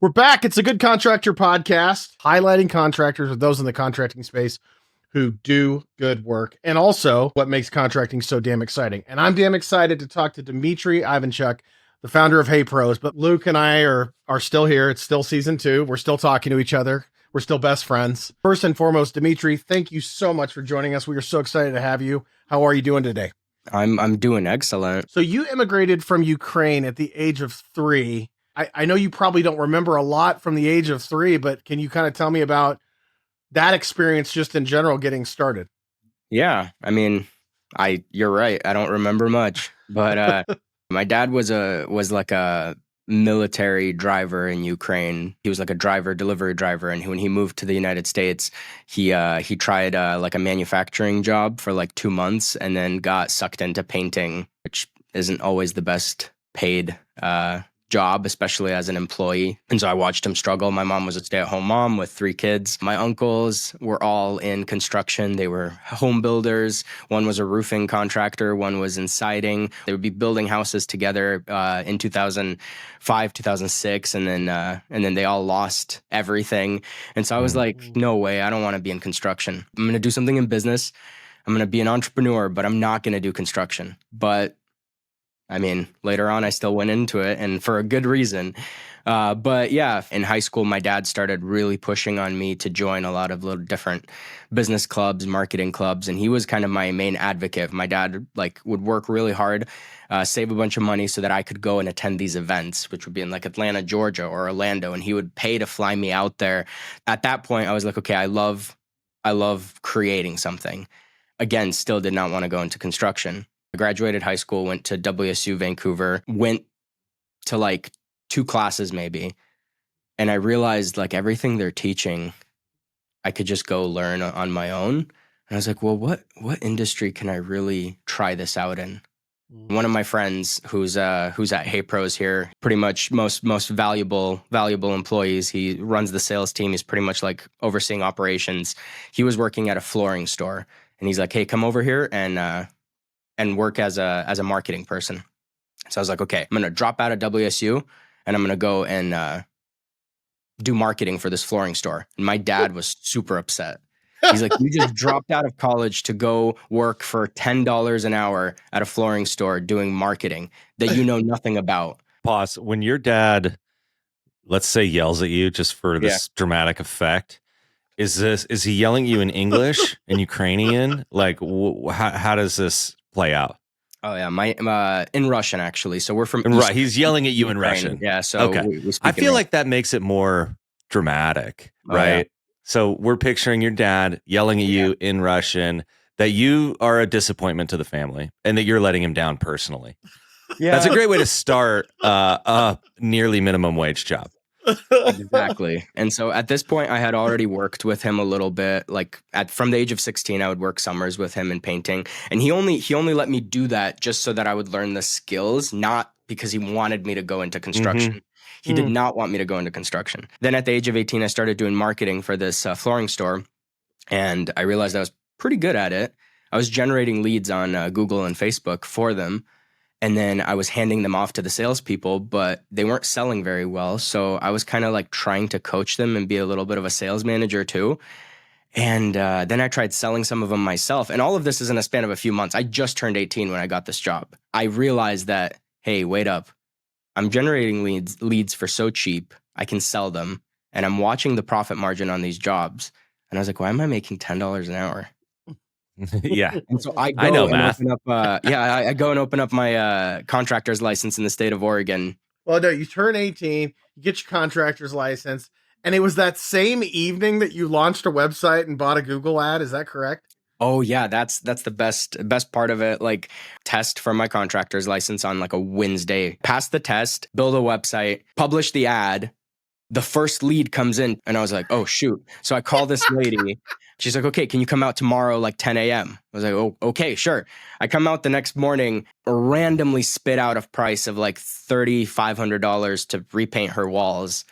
We're back. It's a Good Contractor podcast, highlighting contractors or those in the contracting space who do good work, and also what makes contracting so damn exciting. And I'm damn excited to talk to Dmitriy Ivanchuk, the founder of HeyPros. But Luke and I are still here. It's still season 2. We're still talking to each other. We're still best friends. First and foremost, Dmitry, thank you so much for joining us. We are so excited to have you. How are you doing today? I'm doing excellent. So you immigrated from Ukraine at the age of 3. I know you probably don't remember a lot from the age of 3, but can you kind of tell me about that experience just in general getting started? Yeah, I mean, you're right. I don't remember much, but my dad was like a military driver in Ukraine. He was like a delivery driver, and when he moved to the United States, he tried like a manufacturing job for like 2 months, and then got sucked into painting, which isn't always the best paid job, especially as an employee. And so I watched him struggle. My mom was a stay-at-home mom with 3 kids. My uncles were all in construction. They were home builders. One was a roofing contractor. One was in siding. They would be building houses together in 2005, 2006, and then they all lost everything. And so I was like, no way, I don't want to be in construction. I'm going to do something in business. I'm going to be an entrepreneur, but I'm not going to do construction. But I mean, later on, I still went into it, and for a good reason. But yeah, in high school, my dad started really pushing on me to join a lot of little different business clubs, marketing clubs, and he was kind of my main advocate. My dad would work really hard, save a bunch of money so that I could go and attend these events, which would be in like Atlanta, Georgia, or Orlando, and he would pay to fly me out there. At that point, I was like, okay, I love creating something. Again, still did not want to go into construction. I graduated high school, went to WSU Vancouver, went to like 2 classes maybe. And I realized like everything they're teaching, I could just go learn on my own. And I was like, well, what industry can I really try this out in? One of my friends who's at HeyPros here, pretty much most valuable employees. He runs the sales team. He's pretty much like overseeing operations. He was working at a flooring store, and he's like, hey, come over here and work as a marketing person. So I was like, okay, I'm going to drop out of WSU and I'm going to go and do marketing for this flooring store. And my dad was super upset. He's like, you just dropped out of college to go work for $10 an hour at a flooring store doing marketing that you know nothing about. Pause. When your dad, let's say, yells at you just for this dramatic effect, is he yelling at you in English, in Ukrainian? Like, how does this play out? Oh yeah, in Russian actually. So we're from right. He's yelling at you in Ukraine. Russian. Yeah. So okay. we I feel like that makes it more dramatic, right? Oh, yeah. So we're picturing your dad yelling at you in Russian, that you are a disappointment to the family, and that you're letting him down personally. Yeah, that's a great way to start a nearly minimum wage job. Exactly. And so at this point, I had already worked with him a little bit. Like from the age of 16, I would work summers with him in painting. And he only let me do that just so that I would learn the skills, not because he wanted me to go into construction. Mm-hmm. He did not want me to go into construction. Then at the age of 18, I started doing marketing for this flooring store. And I realized I was pretty good at it. I was generating leads on Google and Facebook for them. And then I was handing them off to the salespeople, but they weren't selling very well. So I was kind of like trying to coach them and be a little bit of a sales manager too. And then I tried selling some of them myself. And all of this is in a span of a few months. I just turned 18 when I got this job. I realized that, hey, wait up. I'm generating leads for so cheap. I can sell them. And I'm watching the profit margin on these jobs. And I was like, why am I making $10 an hour? Yeah. And so I know math. I go and open up my contractor's license in the state of Oregon. Well, no, you turn 18, you get your contractor's license, and it was that same evening that you launched a website and bought a Google ad. Is that correct? Oh yeah, that's the best part of it. Like, test for my contractor's license on like a Wednesday. Pass the test, build a website, publish the ad. The first lead comes in, and I was like, oh shoot. So I call this lady. She's like, okay, can you come out tomorrow, like 10 a.m.? I was like, oh, okay, sure. I come out the next morning, randomly spit out a price of like $3,500 to repaint her walls.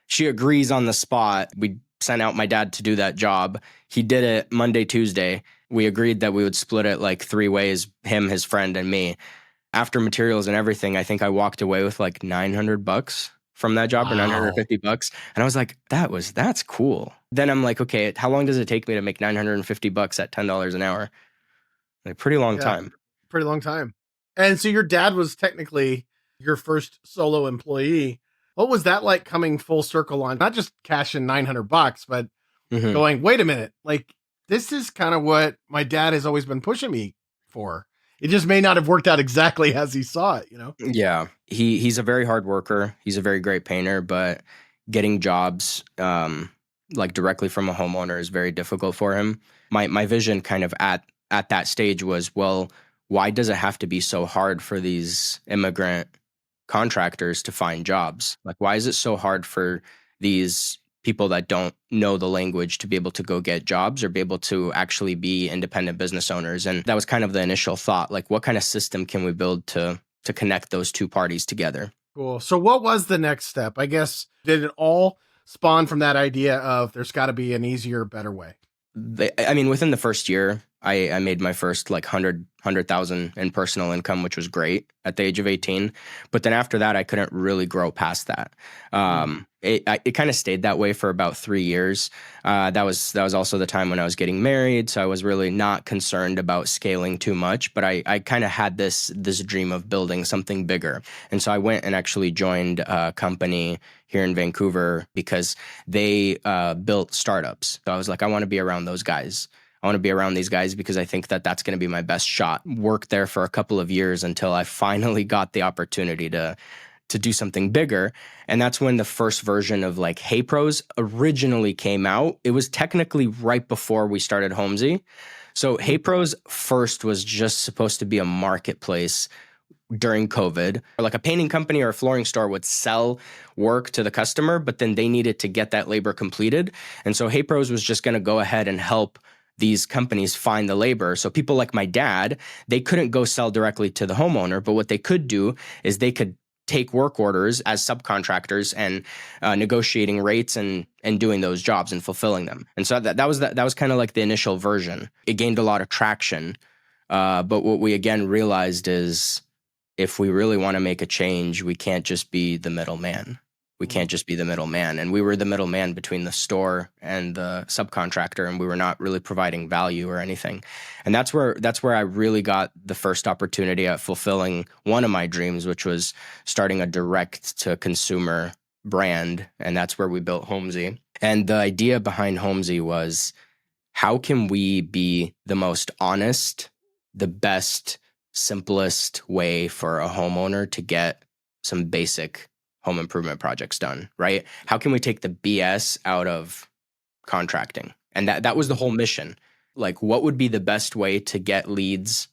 She agrees on the spot. We sent out my dad to do that job. He did it Monday, Tuesday. We agreed that we would split it like 3 ways, him, his friend, and me. After materials and everything, I think I walked away with like $900 from that job for Wow. $950. And I was like, that's cool. Then I'm like, okay, how long does it take me to make $950 at $10 an hour? Like pretty long Yeah, time. pretty long time. And so your dad was technically your first solo employee. What was that like coming full circle on not just cashing $900, but Mhm. going, wait a minute, like this is kind of what my dad has always been pushing me for. It just may not have worked out exactly as he saw it, you know? Yeah, he's a very hard worker. He's a very great painter, but getting jobs like directly from a homeowner is very difficult for him. My vision kind of at that stage was, well, why does it have to be so hard for these immigrant contractors to find jobs? Like, why is it so hard for these people that don't know the language to be able to go get jobs or be able to actually be independent business owners? And that was kind of the initial thought, like what kind of system can we build to connect those two parties together? Cool. So what was the next step? I guess, did it all spawn from that idea of there's got to be an easier, better way? I mean, within the first year, I made my first like 100,000 in personal income, which was great at the age of 18. But then after that, I couldn't really grow past that. It kind of stayed that way for about 3 years. That was also the time when I was getting married, so I was really not concerned about scaling too much. But I kind of had this dream of building something bigger, and so I went and actually joined a company here in Vancouver because they built startups. So I was like, I want to be around those guys. I want to be around these guys because I think that that's going to be my best shot. Worked there for a couple of years until I finally got the opportunity to do something bigger. And that's when the first version of like HeyPros originally came out. It was technically right before we started Homze. So HeyPros first was just supposed to be a marketplace during COVID. Like a painting company or a flooring store would sell work to the customer, but then they needed to get that labor completed. And so HeyPros was just going to go ahead and help these companies find the labor. So people like my dad, they couldn't go sell directly to the homeowner, but what they could do is they could take work orders as subcontractors and negotiating rates and doing those jobs and fulfilling them. And so that was kind of like the initial version. It gained a lot of traction. But what we again realized is if we really want to make a change, we can't just be the middleman. We can't just be the middleman. And we were the middleman between the store and the subcontractor, and we were not really providing value or anything. And that's where I really got the first opportunity at fulfilling one of my dreams, which was starting a direct to consumer brand. And that's where we built Homze. And the idea behind Homze was, how can we be the most honest, the best, simplest way for a homeowner to get some basic home improvement projects done, right? How can we take the BS out of contracting? And that was the whole mission. Like, what would be the best way to get leads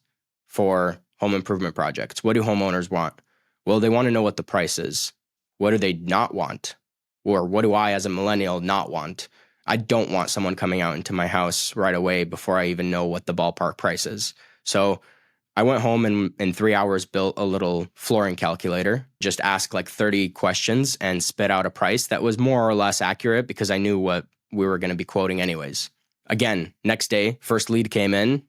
for home improvement projects? What do homeowners want? Well, they want to know what the price is. What do they not want? Or what do I, as a millennial, not want? I don't want someone coming out into my house right away before I even know what the ballpark price is. So I went home and in 3 hours built a little flooring calculator, just asked like 30 questions and spit out a price that was more or less accurate because I knew what we were going to be quoting anyways. Again, next day, first lead came in,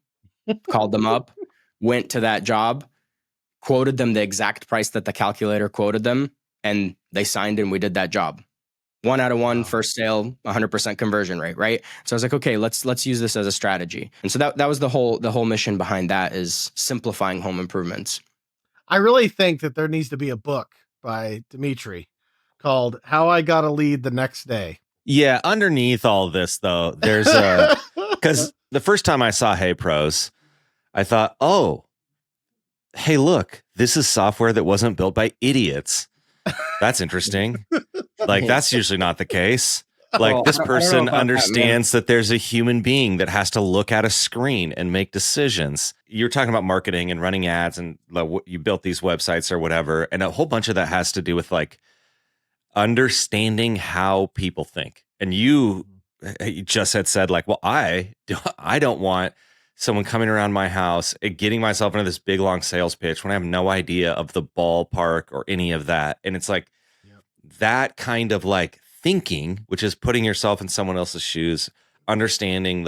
called them up, went to that job, quoted them the exact price that the calculator quoted them, and they signed and we did that job. 1 out of 1, first sale, 100% conversion rate, right? So I was like, okay, let's use this as a strategy. And so that was the whole mission behind that, is simplifying home improvements. I really think that there needs to be a book by Dmitriy called How I Got a Lead the Next Day. Yeah, underneath all this though, there's because the first time I saw HeyPros, I thought, oh, hey, look, this is software that wasn't built by idiots. That's interesting. Like, that's usually not the case. Like, this person understands that there's a human being that has to look at a screen and make decisions. You're talking about marketing and running ads, and you built these websites or whatever. And a whole bunch of that has to do with like understanding how people think. And you just had said like, well, I don't want someone coming around my house and getting myself into this big, long sales pitch when I have no idea of the ballpark or any of that. And it's like, that kind of like thinking, which is putting yourself in someone else's shoes, understanding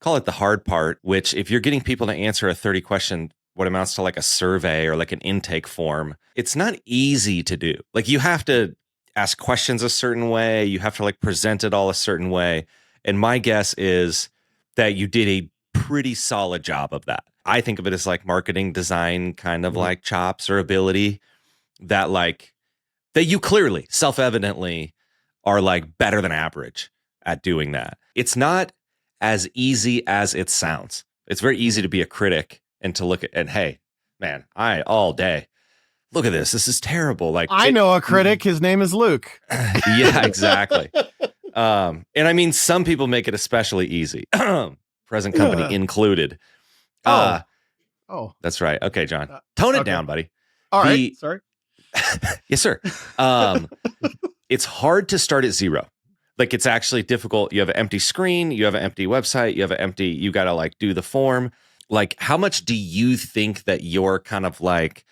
call it the hard part, which if you're getting people to answer a 30 question, what amounts to like a survey or like an intake form, it's not easy to do. Like, you have to ask questions a certain way. You have to like present it all a certain way. And my guess is that you did a pretty solid job of that. I think of it as like marketing design kind of like chops or ability that like that you clearly self-evidently are like better than average at doing that. It's not as easy as it sounds. It's very easy to be a critic and to look at, and hey, man, I all day, look at this. This is terrible. Like I know a critic. His name is Luke. Yeah, exactly. And I mean, some people make it especially easy, present company included. Oh, That's right. Okay, John, tone it down, buddy. All right. Sorry. Yes, sir. It's hard to start at zero. Like it's actually difficult. You have an empty screen, you have an empty website, you got to like do the form. Like how much do you think that your kind of like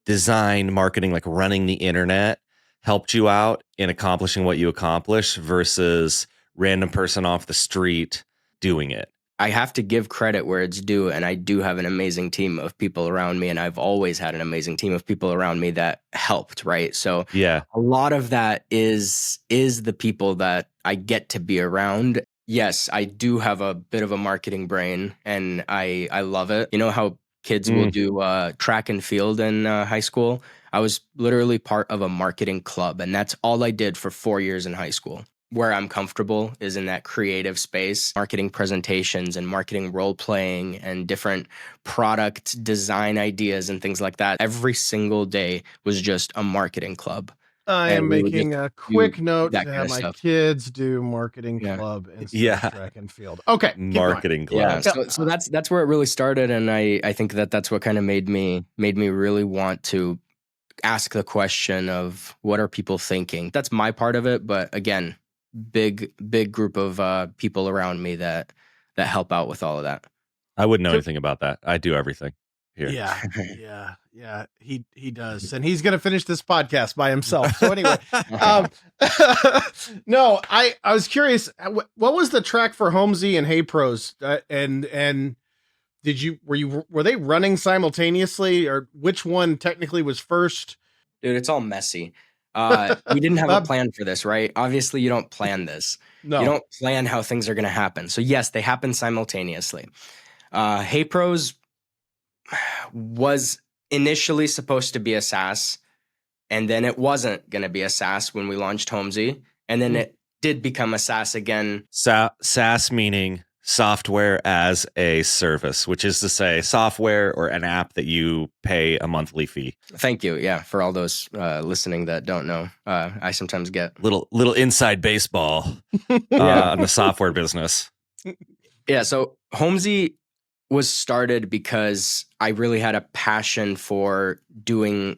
design, marketing, like running the internet helped you out in accomplishing what you accomplished versus random person off the street doing it? I have to give credit where it's due, and I do have an amazing team of people around me, and I've always had an amazing team of people around me that helped, right? So yeah, a lot of that is the people that I get to be around. Yes, I do have a bit of a marketing brain, and I love it. You know how kids will do track and field in high school? I was literally part of a marketing club, and that's all I did for 4 years in high school. Where I'm comfortable is in that creative space, marketing presentations and marketing role playing and different product design ideas and things like that. Every single day was just a marketing club. I am making a quick note to that kind have of my stuff. kids do marketing club instead of track and field. Okay. Marketing club. Yeah. So that's where it really started. And I think that's what kind of made me really want to ask the question of what are people thinking? That's my part of it. But again, big group of people around me that help out with all of that. I wouldn't know anything about that. I do everything here. Yeah. He does, and he's gonna finish this podcast by himself. So anyway, no, I was curious. What was the track for Homze and HeyPros? And were they running simultaneously, or which one technically was first? Dude, it's all messy. We didn't have a plan for this, right? Obviously, you don't plan this. No. You don't plan how things are going to happen. So yes, they happen simultaneously. HeyPros was initially supposed to be a SaaS, and then it wasn't going to be a SaaS when we launched Homze, and then it did become a SaaS again. SaaS meaning software as a service, which is to say software or an app that you pay a monthly fee. Thank you. Yeah. For all those listening that don't know, I sometimes get little inside baseball on the software business. Yeah. So Homze was started because I really had a passion for doing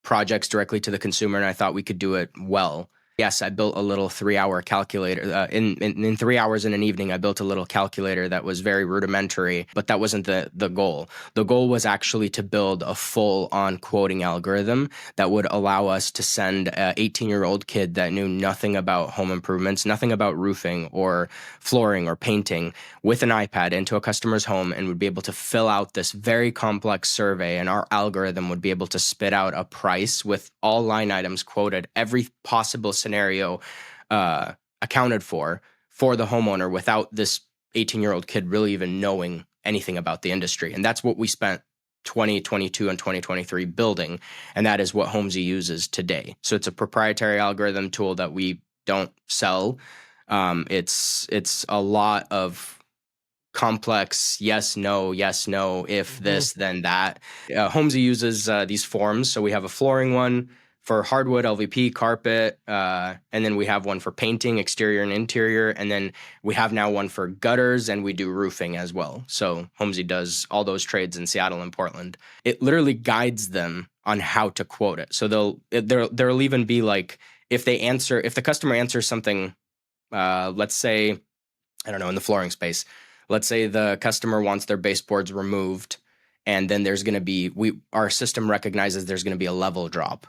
projects directly to the consumer, and I thought we could do it well. Yes, I built a little 3-hour calculator. In 3 hours in an evening, I built a little calculator that was very rudimentary, but that wasn't the goal. The goal was actually to build a full-on quoting algorithm that would allow us to send an 18-year-old kid that knew nothing about home improvements, nothing about roofing or flooring or painting, with an iPad into a customer's home and would be able to fill out this very complex survey, and our algorithm would be able to spit out a price with all line items quoted, every possible scenario accounted for the homeowner without this 18-year-old kid really even knowing anything about the industry. And that's what we spent 2022 and 2023 building, and that is what Homze uses today. So it's a proprietary algorithm tool that we don't sell. It's a lot of complex yes, no, if this, then that. Homze uses these forms. So we have a flooring one for hardwood, LVP, carpet, and then we have one for painting, exterior and interior, and then we have now one for gutters, and we do roofing as well. So Homze does all those trades in Seattle and Portland. It literally guides them on how to quote it. So there'll even be like, if the customer answers something, let's say, I don't know, in the flooring space, let's say the customer wants their baseboards removed, and then there's going to be, our system recognizes there's going to be a level drop.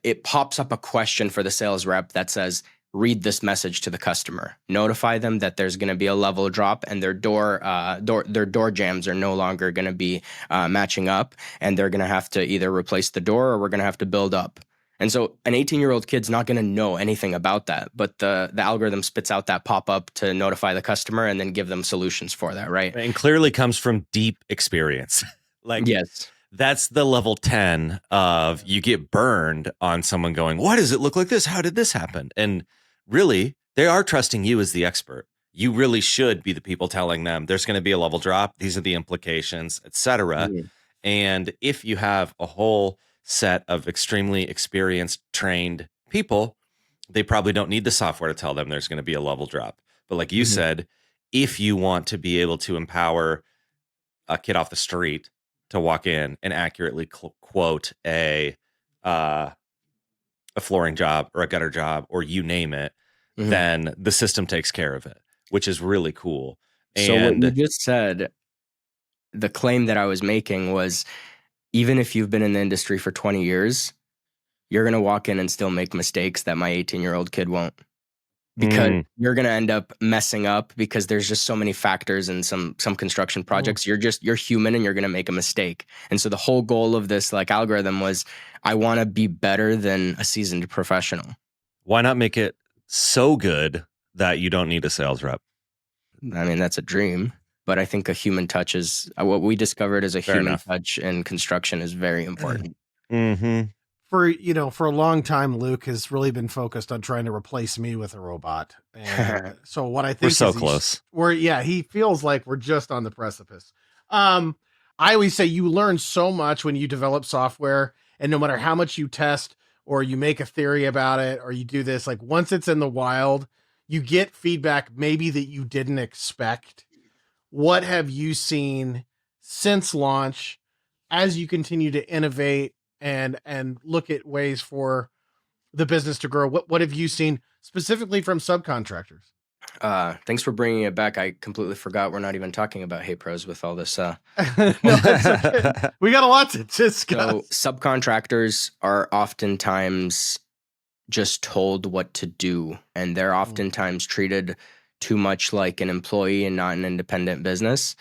It pops up a question for the sales rep that says, read this message to the customer, notify them that there's going to be a level drop and their door jambs are no longer going to be matching up, and they're going to have to either replace the door or we're going to have to build up. And so an 18-year-old kid's not going to know anything about that, but the algorithm spits out that pop-up to notify the customer and then give them solutions for that, right? And clearly comes from deep experience. Like, yes, that's the level 10 of you get burned on someone going, why does it look like this? How did this happen? And really, they are trusting you as the expert. You really should be the people telling them there's going to be a level drop. These are the implications, etc. And if you have a whole set of extremely experienced, trained people, they probably don't need the software to tell them there's going to be a level drop. But like you said, if you want to be able to empower a kid off the street to walk in and accurately quote a flooring job or a gutter job or you name it, then the system takes care of it, which is really cool. So what you just said, the claim that I was making was, even if you've been in the industry for 20 years, you're going to walk in and still make mistakes that my 18-year-old kid won't. Because you're going to end up messing up because there's just so many factors in some construction projects. You're human and you're going to make a mistake. And so the whole goal of this like algorithm was, I want to be better than a seasoned professional. Why not make it so good that you don't need a sales rep? I mean, that's a dream, but I think a human touch is what we discovered as a human touch in construction is very important. For a long time, Luke has really been focused on trying to replace me with a robot. And so what I think we're so close. He feels like we're just on the precipice. I always say you learn so much when you develop software, and no matter how much you test or you make a theory about it, or you do this, like once it's in the wild, you get feedback maybe that you didn't expect. What have you seen since launch as you continue to innovate and look at ways for the business to grow? What have you seen specifically from subcontractors? Thanks for bringing it back. I completely forgot we're not even talking about HeyPros with all this. No, it's okay. We got a lot to discuss. So subcontractors are oftentimes just told what to do, and they're oftentimes treated too much like an employee and not an independent business.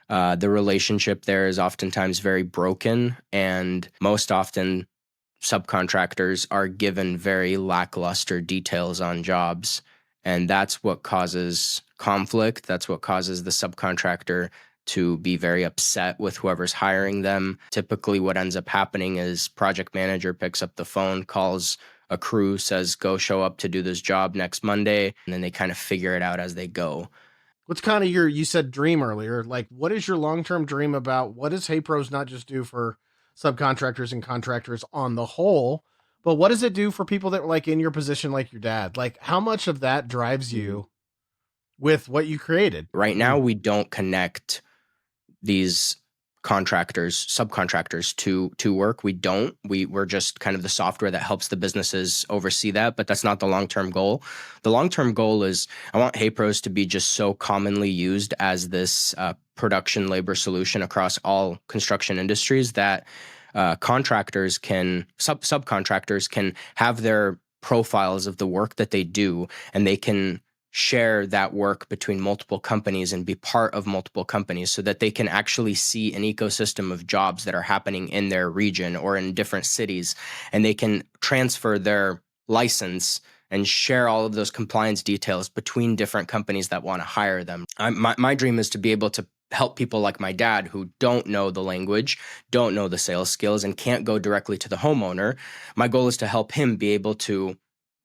The relationship there is oftentimes very broken, and most often subcontractors are given very lackluster details on jobs, and that's what causes conflict. That's what causes the subcontractor to be very upset with whoever's hiring them. Typically what ends up happening is project manager picks up the phone, calls a crew, says, go show up to do this job next Monday, and then they kind of figure it out as they go. What's kind of you said dream earlier, like what is your long-term dream about what does HeyPros not just do for subcontractors and contractors on the whole, but what does it do for people that are like in your position, like your dad? Like how much of that drives you with what you created? Right now, we don't connect these subcontractors to work. We don't. We're just kind of the software that helps the businesses oversee that, but that's not the long-term goal. The long-term goal is I want HeyPros to be just so commonly used as this production labor solution across all construction industries that contractors can, subcontractors can have their profiles of the work that they do, and they can share that work between multiple companies and be part of multiple companies so that they can actually see an ecosystem of jobs that are happening in their region or in different cities, and they can transfer their license and share all of those compliance details between different companies that want to hire them. My dream is to be able to help people like my dad who don't know the language, don't know the sales skills, and can't go directly to the homeowner. My goal is to help him be able to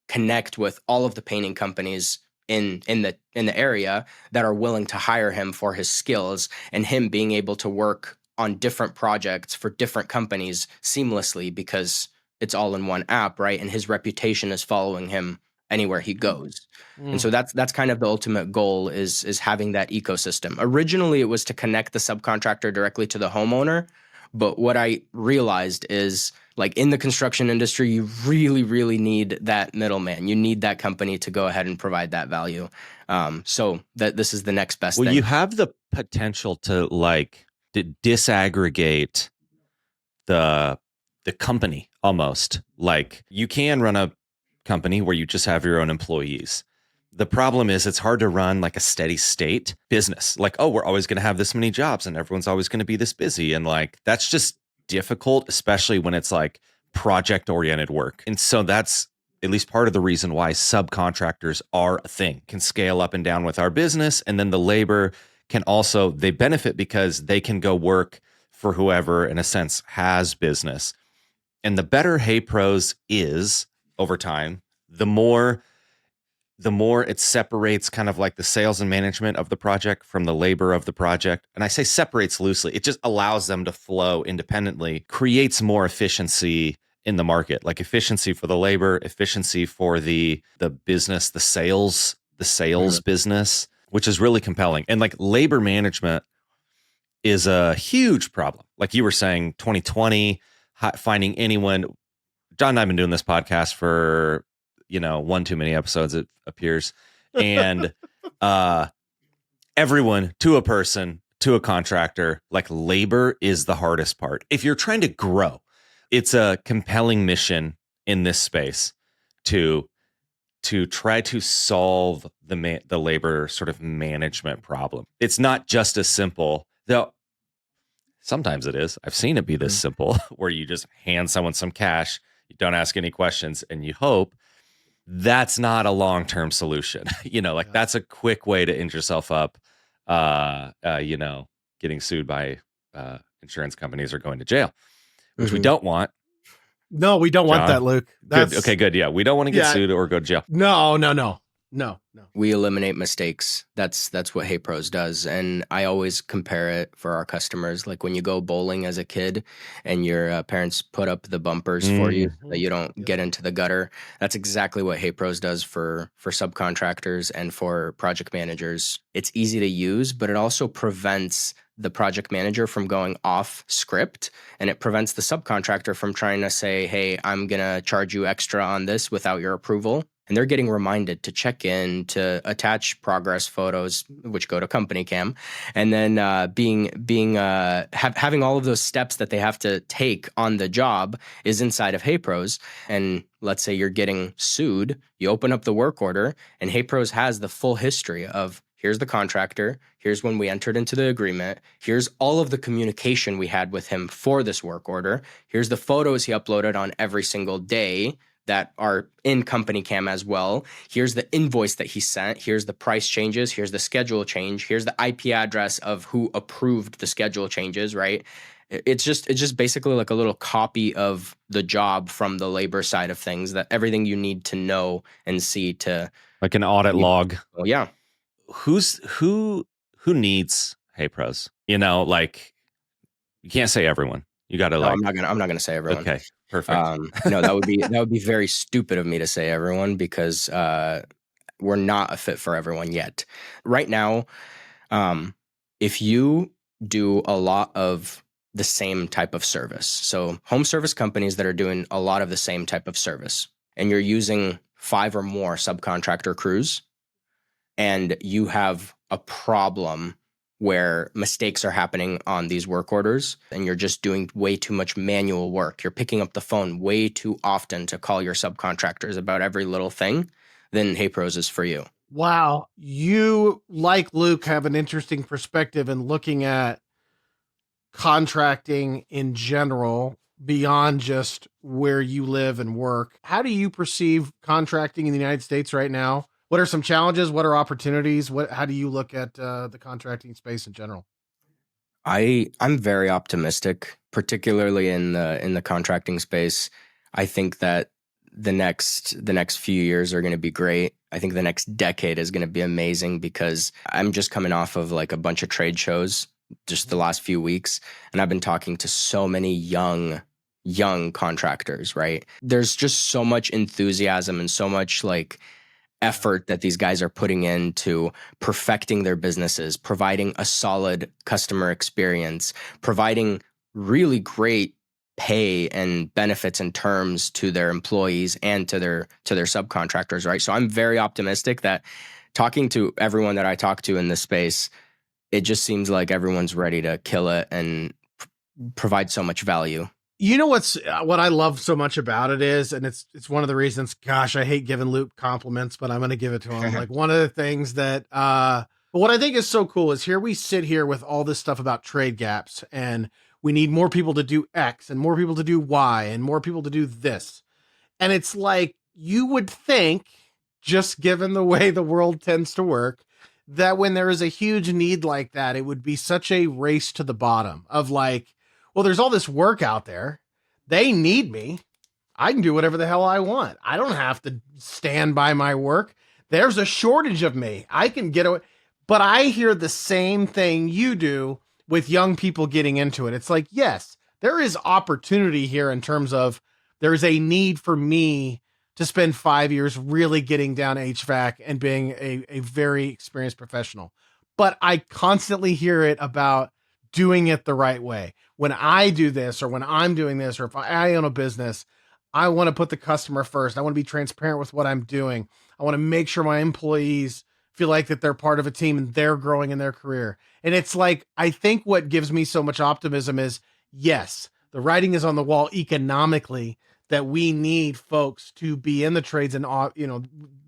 connect with all of the painting companies in the area that are willing to hire him for his skills, and him being able to work on different projects for different companies seamlessly because it's all in one app, right? And his reputation is following him anywhere he goes. And so that's kind of the ultimate goal is having that ecosystem. Originally, it was to connect the subcontractor directly to the homeowner. But what I realized is, like in the construction industry, you really, really need that middleman. You need that company to go ahead and provide that value. So that this is the next best thing. Well, you have the potential to disaggregate the company almost. Like you can run a company where you just have your own employees. The problem is it's hard to run like a steady state business. Like, oh, we're always going to have this many jobs and everyone's always going to be this busy. And like, that's just difficult, especially when it's like project-oriented work. And so that's at least part of the reason why subcontractors are a thing, can scale up and down with our business. And then the labor can also, they benefit because they can go work for whoever, in a sense, has business. And the better HeyPros is over time, the more it separates kind of like the sales and management of the project from the labor of the project. And I say separates loosely. It just allows them to flow independently, creates more efficiency in the market, like efficiency for the labor, efficiency for the business, the sales business, which is really compelling. And like labor management is a huge problem. Like you were saying, 2020, finding anyone. John and I have been doing this podcast for, one too many episodes, it appears. And everyone, to a person, to a contractor, like labor is the hardest part. If you're trying to grow, it's a compelling mission in this space to try to solve the labor sort of management problem. It's not just as simple, though. Sometimes it is. I've seen it be this simple, where you just hand someone some cash, you don't ask any questions, and you hope. That's not a long-term solution. That's a quick way to end yourself up, getting sued by insurance companies or going to jail, which we don't want. No, we don't want that, Luke. Good. Okay, good. Yeah, we don't want to get sued or go to jail. No. We eliminate mistakes. That's what HeyPros does. And I always compare it for our customers. Like when you go bowling as a kid and your parents put up the bumpers for you so that you don't get into the gutter. That's exactly what HeyPros does for subcontractors and for project managers. It's easy to use, but it also prevents the project manager from going off script, and it prevents the subcontractor from trying to say, hey, I'm going to charge you extra on this without your approval. And they're getting reminded to check in, to attach progress photos, which go to CompanyCam, and then having all of those steps that they have to take on the job is inside of HeyPros. And let's say you're getting sued, you open up the work order, and HeyPros has the full history of here's the contractor, here's when we entered into the agreement, here's all of the communication we had with him for this work order, here's the photos he uploaded on every single day that are in CompanyCam as well. Here's the invoice that he sent. Here's the price changes. Here's the schedule change. Here's the IP address of who approved the schedule changes, right? It's just basically like a little copy of the job from the labor side of things, that everything you need to know and see to, like an audit log. Well, yeah. Who needs HeyPros? Like you can't say everyone. You got to I'm not gonna say everyone. Okay, perfect. No, that would be very stupid of me to say everyone, because we're not a fit for everyone yet. Right now, if you do a lot of the same type of service, so home service companies that are doing a lot of the same type of service, and you're using 5 or more subcontractor crews, and you have a problem where mistakes are happening on these work orders and you're just doing way too much manual work, you're picking up the phone way too often to call your subcontractors about every little thing, then HeyPros is for you. Wow. You, like Luke, have an interesting perspective in looking at contracting in general beyond just where you live and work. How do you perceive contracting in the United States right now? What are some challenges? What are opportunities? How do you look at the contracting space in general? I'm very optimistic, particularly in the contracting space. I think that the next few years are going to be great. I think the next decade is going to be amazing, because I'm just coming off of like a bunch of trade shows just the last few weeks, and I've been talking to so many young contractors, right? There's just so much enthusiasm and so much like effort that these guys are putting into perfecting their businesses, providing a solid customer experience, providing really great pay and benefits and terms to their employees and to their subcontractors, right? So I'm very optimistic that, talking to everyone that I talk to in this space, it just seems like everyone's ready to kill it and provide so much value. You know what I love so much about it is, and it's one of the reasons, gosh, I hate giving Luke compliments, but I'm going to give it to him. Like, one of the things that, but what I think is so cool is, here we sit here with all this stuff about trade gaps, and we need more people to do X and more people to do Y and more people to do this. And it's like, you would think, just given the way the world tends to work, that when there is a huge need like that, it would be such a race to the bottom of like, well, there's all this work out there. They need me. I can do whatever the hell I want. I don't have to stand by my work. There's a shortage of me. I can get away. But I hear the same thing you do with young people getting into it. It's like, yes, there is opportunity here in terms of there's a need for me to spend 5 years really getting down HVAC and being a very experienced professional. But I constantly hear it about doing it the right way. When I do this, or when I'm doing this, or if I own a business, I want to put the customer first. I want to be transparent with what I'm doing. I want to make sure my employees feel like that they're part of a team and they're growing in their career. And it's like, I think what gives me so much optimism is, yes, the writing is on the wall economically that we need folks to be in the trades. And,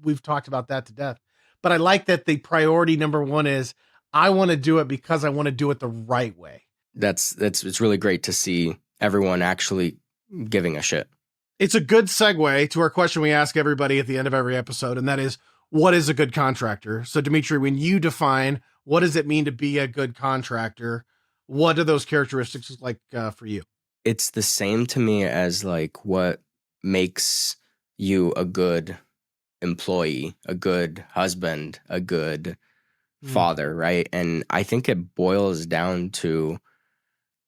we've talked about that to death. But I like that the priority number one is, I want to do it because I want to do it the right way. It's really great to see everyone actually giving a shit. It's a good segue to our question we ask everybody at the end of every episode, and that is, what is a good contractor? So, Dmitry, when you define what does it mean to be a good contractor, what are those characteristics like for you? It's the same to me as like what makes you a good employee, a good husband, a good father, right? And I think it boils down to,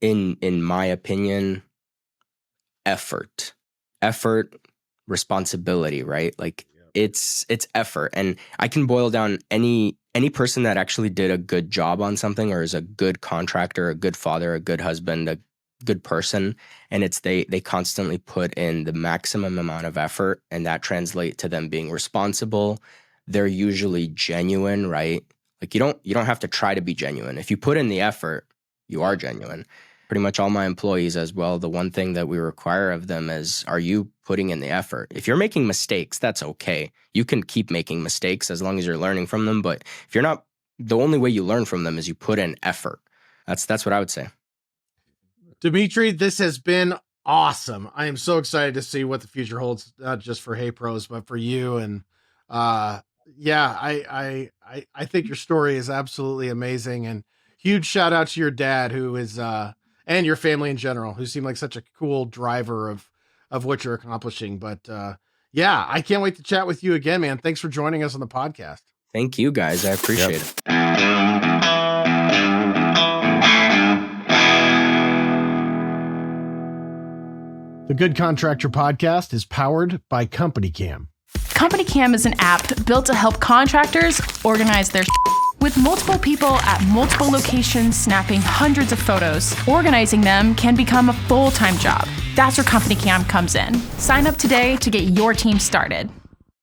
in my opinion, effort, responsibility, right? Like it's effort. And I can boil down any person that actually did a good job on something, or is a good contractor, a good father, a good husband, a good person, and it's they constantly put in the maximum amount of effort, and that translates to them being responsible. They're usually genuine, right? Like you don't have to try to be genuine. If you put in the effort, you are genuine. Pretty much all my employees as well, the one thing that we require of them is, are you putting in the effort? If you're making mistakes, that's okay. You can keep making mistakes as long as you're learning from them. But if you're not, the only way you learn from them is you put in effort. That's what I would say. Dmitry, this has been awesome. I am so excited to see what the future holds, not just for HeyPros, but for you. And I think your story is absolutely amazing. And huge shout out to your dad, who is and your family in general, who seem like such a cool driver of what you're accomplishing. But I can't wait to chat with you again, man. Thanks for joining us on the podcast. Thank you, guys. I appreciate it. The Good Contractor podcast is powered by CompanyCam. CompanyCam is an app built to help contractors organize their with multiple people at multiple locations snapping hundreds of photos. Organizing them can become a full-time job. That's where CompanyCam comes in. Sign up today to get your team started.